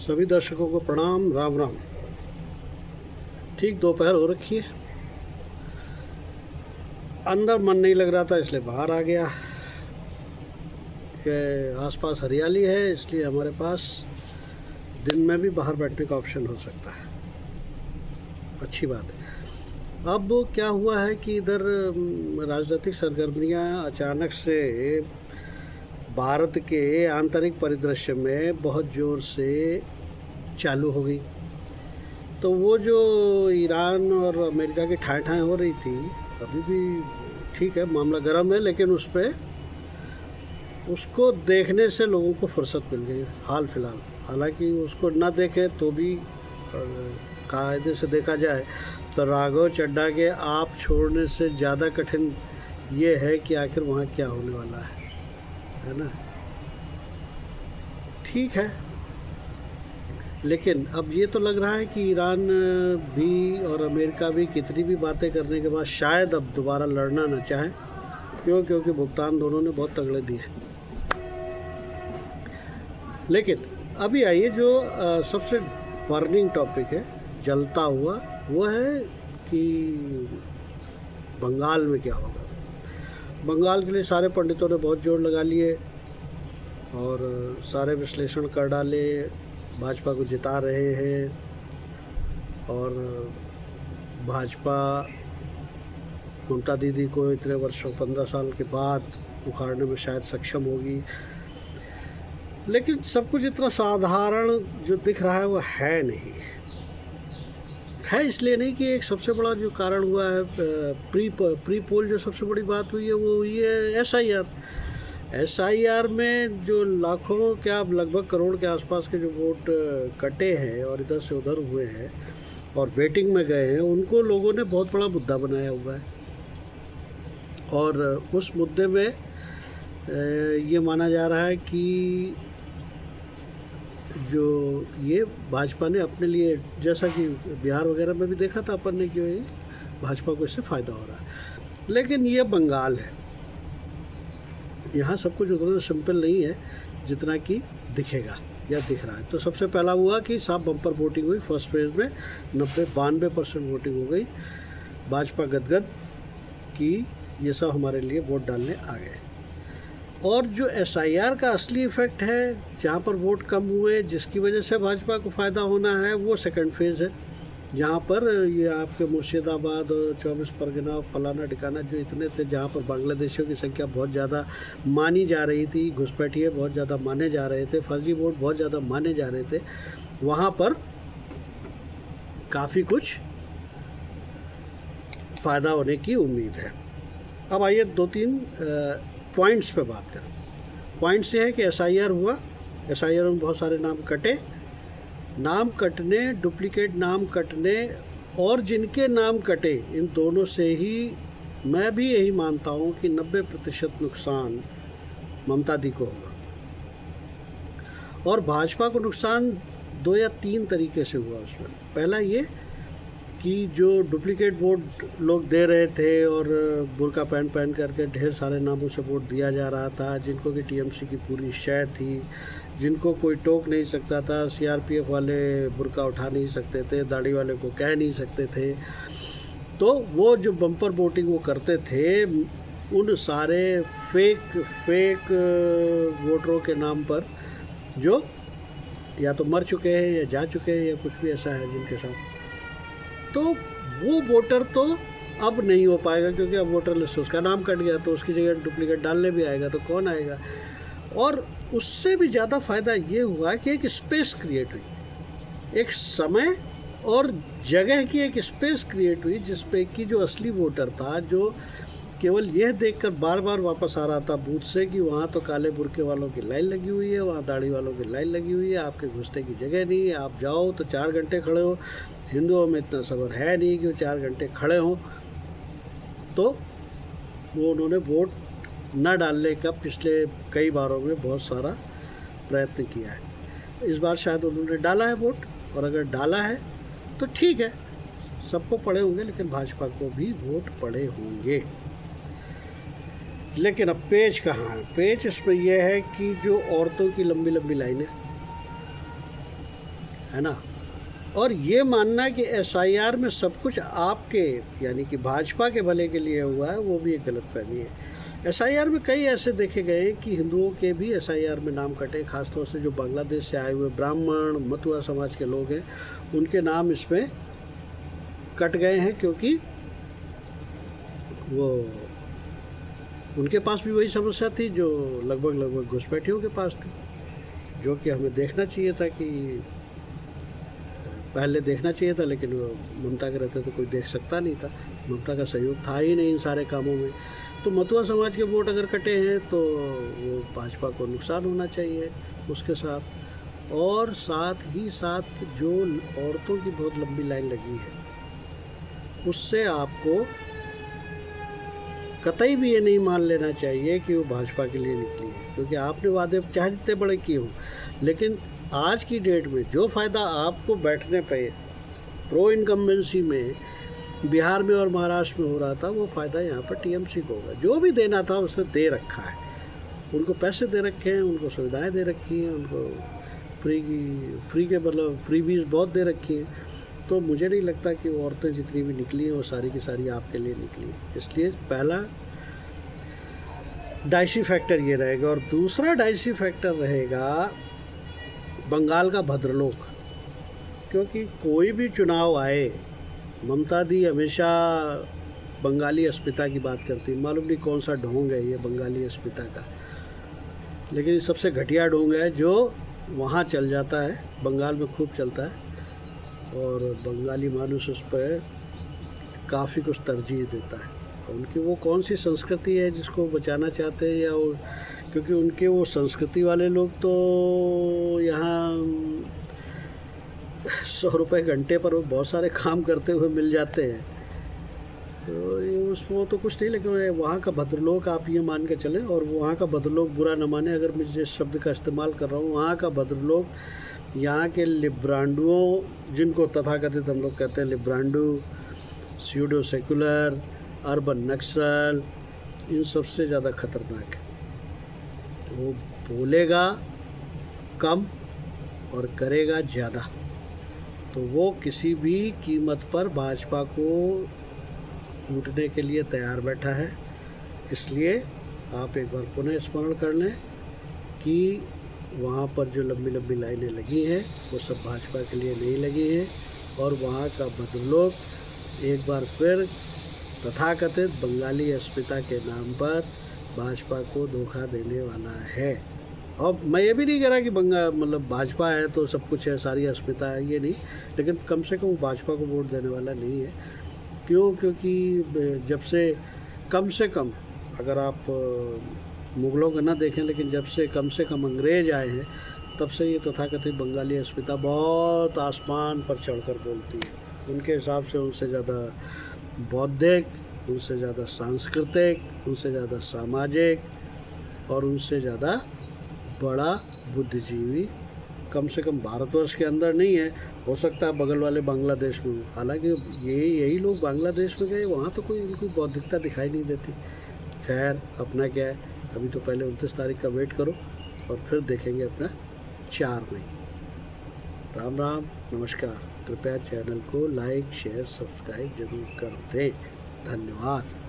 सभी दर्शकों को प्रणाम, राम राम। ठीक दोपहर हो रखी है, अंदर मन नहीं लग रहा था इसलिए बाहर आ गया। ये आसपास हरियाली है इसलिए हमारे पास दिन में भी बाहर बैठने का ऑप्शन हो सकता है, अच्छी बात है। अब क्या हुआ है कि इधर राजनीतिक सरगर्मियाँ अचानक से भारत के आंतरिक परिदृश्य में बहुत ज़ोर से चालू हो गई। तो वो जो ईरान और अमेरिका की ठाएँ ठाएँ हो रही थी, अभी भी ठीक है, मामला गर्म है, लेकिन उस पर उसको देखने से लोगों को फुर्सत मिल गई हाल फिलहाल। हालांकि उसको ना देखें तो भी कायदे से देखा जाए तो राघव चड्ढा के आप छोड़ने से ज़्यादा कठिन ये है कि आखिर वहाँ क्या होने वाला है ना। ठीक है, लेकिन अब ये तो लग रहा है कि ईरान भी और अमेरिका भी कितनी भी बातें करने के बाद शायद अब दोबारा लड़ना न चाहें। क्योंकि भुगतान दोनों ने बहुत तगड़े दिए। लेकिन अभी आइए जो सबसे बर्निंग टॉपिक है, जलता हुआ, वो है कि बंगाल में क्या होगा। बंगाल के लिए सारे पंडितों ने बहुत जोर लगा लिए और सारे विश्लेषण कर डाले, भाजपा को जिता रहे हैं और भाजपा ममता दीदी को इतने वर्षों 15 साल के बाद उखाड़ने में शायद सक्षम होगी। लेकिन सब कुछ इतना साधारण जो दिख रहा है वो है नहीं है। इसलिए नहीं कि एक सबसे बड़ा जो कारण हुआ है प्री पोल, जो सबसे बड़ी बात हुई है वो हुई है एसआईआर में जो लाखों, क्या लगभग करोड़ के आसपास के जो वोट कटे हैं और इधर से उधर हुए हैं और वेटिंग में गए हैं, उनको लोगों ने बहुत बड़ा मुद्दा बनाया हुआ है। और उस मुद्दे में ये माना जा रहा है कि जो ये भाजपा ने अपने लिए, जैसा कि बिहार वगैरह में भी देखा था अपन ने, कि भाजपा को इससे फ़ायदा हो रहा है। लेकिन ये बंगाल है, यहाँ सब कुछ उतना सिंपल नहीं है जितना कि दिखेगा या दिख रहा है। तो सबसे पहला हुआ कि साफ बम्पर वोटिंग हुई। फर्स्ट फेज़ में 92% वोटिंग हो गई। भाजपा गदगद कि ये सब हमारे लिए वोट डालने आ गए। और जो एसआईआर का असली इफ़ेक्ट है, जहाँ पर वोट कम हुए जिसकी वजह से भाजपा को फ़ायदा होना है, वो सेकंड फेज़ है, जहाँ पर ये आपके मुर्शिदाबाद और 24 परगना, फलाना ठिकाना जो इतने थे, जहाँ पर बांग्लादेशियों की संख्या बहुत ज़्यादा मानी जा रही थी, घुसपैठिए बहुत ज़्यादा माने जा रहे थे, फर्जी वोट बहुत ज़्यादा माने जा रहे थे, वहाँ पर काफ़ी कुछ फ़ायदा होने की उम्मीद है। अब आइए 2-3 पॉइंट्स पे बात करें। पॉइंट्स ये है कि एसआईआर हुआ, एसआईआर में बहुत सारे नाम कटे, नाम कटने, डुप्लीकेट नाम कटने और जिनके नाम कटे, इन दोनों से ही मैं भी यही मानता हूँ कि 90% नुकसान ममता दी को होगा। और भाजपा को नुकसान 2 या 3 तरीके से हुआ उसमें। पहला ये कि जो डुप्लीकेट वोट लोग दे रहे थे और बुर्का पहन करके ढेर सारे नामों से वोट दिया जा रहा था, जिनको कि टीएमसी की पूरी शय थी, जिनको कोई टोक नहीं सकता था, सीआरपीएफ वाले बुर्का उठा नहीं सकते थे, दाढ़ी वाले को कह नहीं सकते थे। तो वो जो बम्पर वोटिंग वो करते थे, उन सारे फेक वोटरों के नाम पर जो या तो मर चुके हैं या जा चुके हैं या कुछ भी ऐसा है जिनके साथ, तो वो वोटर तो अब नहीं हो पाएगा, क्योंकि अब वोटर लिस्ट से उसका नाम कट गया, तो उसकी जगह डुप्लीकेट डालने भी आएगा तो कौन आएगा। और उससे भी ज़्यादा फ़ायदा ये हुआ कि एक स्पेस क्रिएट हुई, एक समय और जगह की एक स्पेस क्रिएट हुई, जिस पे कि जो असली वोटर था, जो केवल यह देखकर बार बार वापस आ रहा था बूथ से कि वहाँ तो काले बुर्के वालों की लाइन लगी हुई है, वहाँ दाढ़ी वालों की लाइन लगी हुई है, आपके घुसने की जगह नहीं है, आप जाओ तो 4 घंटे खड़े हो। हिंदुओं में इतना सब्र है नहीं कि वो 4 घंटे खड़े हों, तो वो उन्होंने वोट न डालने का पिछले कई बारों में बहुत सारा प्रयत्न किया है। इस बार शायद उन्होंने डाला है वोट, और अगर डाला है तो ठीक है, सबको पड़े होंगे, लेकिन भाजपा को भी वोट पड़े होंगे। लेकिन अब पेच कहाँ है? पेच इसमें यह है कि जो औरतों की लंबी लंबी लाइनें, है ना। और ये मानना कि एसआईआर में सब कुछ आपके यानी कि भाजपा के भले के लिए हुआ है, वो भी एक गलतफहमी है। एसआईआर में कई ऐसे देखे गए कि हिंदुओं के भी एसआईआर में नाम कटे, खासतौर से जो बांग्लादेश से आए हुए ब्राह्मण मतुआ समाज के लोग हैं उनके नाम इसमें कट गए हैं, क्योंकि वो उनके पास भी वही समस्या थी जो लगभग घुसपैठियों के पास थी, जो कि हमें देखना चाहिए था, कि पहले देखना चाहिए था, लेकिन वो ममता के रहते तो कोई देख सकता नहीं था। ममता का सहयोग था ही नहीं इन सारे कामों में। तो मतुआ समाज के वोट अगर कटे हैं तो वो भाजपा को नुकसान होना चाहिए उसके साथ। और साथ ही साथ जो औरतों की बहुत लंबी लाइन लगी है, उससे आपको कतई भी ये नहीं मान लेना चाहिए कि वो भाजपा के लिए निकली है, क्योंकि आपने वादे चाहे जितने बड़े किए हों, लेकिन आज की डेट में जो फ़ायदा आपको बैठने पे प्रो इनकम्बेंसी में बिहार में और महाराष्ट्र में हो रहा था, वो फ़ायदा यहाँ पर टीएमसी को होगा। जो भी देना था उसने दे रखा है, उनको पैसे दे रखे हैं, उनको सुविधाएं दे रखी हैं, उनको फ्री के मतलब फ्रीबीज बहुत दे रखी हैं। तो मुझे नहीं लगता कि वो औरतें जितनी भी निकली हैं वो सारी की सारी आपके लिए निकली हैं। इसलिए पहला डाइसी फैक्टर ये रहेगा। और दूसरा डाइसी फैक्टर रहेगा बंगाल का भद्रलोक, क्योंकि कोई भी चुनाव आए, ममता दी हमेशा बंगाली अस्मिता की बात करती है। मालूम नहीं कौन सा ढोंग है ये बंगाली अस्मिता का, लेकिन ये सबसे घटिया ढोंग है जो वहाँ चल जाता है, बंगाल में खूब चलता है, और बंगाली मानुष उस पर काफ़ी कुछ तरजीह देता है। उनकी वो कौन सी संस्कृति है जिसको बचाना चाहते हैं, या वो क्योंकि उनके वो संस्कृति वाले लोग तो यहाँ 100 रुपये घंटे पर बहुत सारे काम करते हुए मिल जाते हैं। तो ये उसमें तो कुछ नहीं, लेकिन वहाँ का भद्रलोक आप ये मान के चलें। और वहाँ का भद्रलोक बुरा न माने अगर मैं जिस शब्द का इस्तेमाल कर रहा हूँ, वहाँ का भद्रलोक यहाँ के लिब्रांडुओं, जिनको तथाकथित हम लोग कहते हैं लिब्रांडू, स्यूडो सेकुलर, अर्बन नक्सल, इन सबसे ज़्यादा खतरनाक है। वो बोलेगा कम और करेगा ज़्यादा। तो वो किसी भी कीमत पर भाजपा को लूटने के लिए तैयार बैठा है। इसलिए आप एक बार पुनः स्मरण कर लें कि वहाँ पर जो लंबी लंबी लाइनें लगी हैं वो सब भाजपा के लिए नहीं लगी हैं, और वहाँ का भद्रलोक एक बार फिर तथाकथित बंगाली अस्मिता के नाम पर भाजपा को धोखा देने वाला है। और मैं ये भी नहीं कह रहा कि मतलब भाजपा है तो सब कुछ है, सारी अस्मिता है, ये नहीं, लेकिन कम से कम भाजपा को वोट देने वाला नहीं है। क्यों? क्योंकि जब से कम अगर आप मुग़लों का ना देखें, लेकिन जब से कम अंग्रेज़ आए हैं, तब से ये तथाकथित बंगाली अस्मिता बहुत आसमान पर चढ़कर बोलती है। उनके हिसाब से उनसे ज़्यादा बौद्धिक, उनसे ज़्यादा सांस्कृतिक, उनसे ज़्यादा सामाजिक और उनसे ज़्यादा बड़ा बुद्धिजीवी कम से कम भारतवर्ष के अंदर नहीं है। हो सकता है बगल वाले बांग्लादेश में, हालांकि यही लोग बांग्लादेश में गए, वहाँ तो कोई उनको बौद्धिकता दिखाई नहीं देती। खैर, अपना क्या है, अभी तो पहले 29 तारीख का वेट करो और फिर देखेंगे अपना 4 मई। राम राम, नमस्कार। कृपया चैनल को लाइक शेयर सब्सक्राइब जरूर कर दें। धन्यवाद।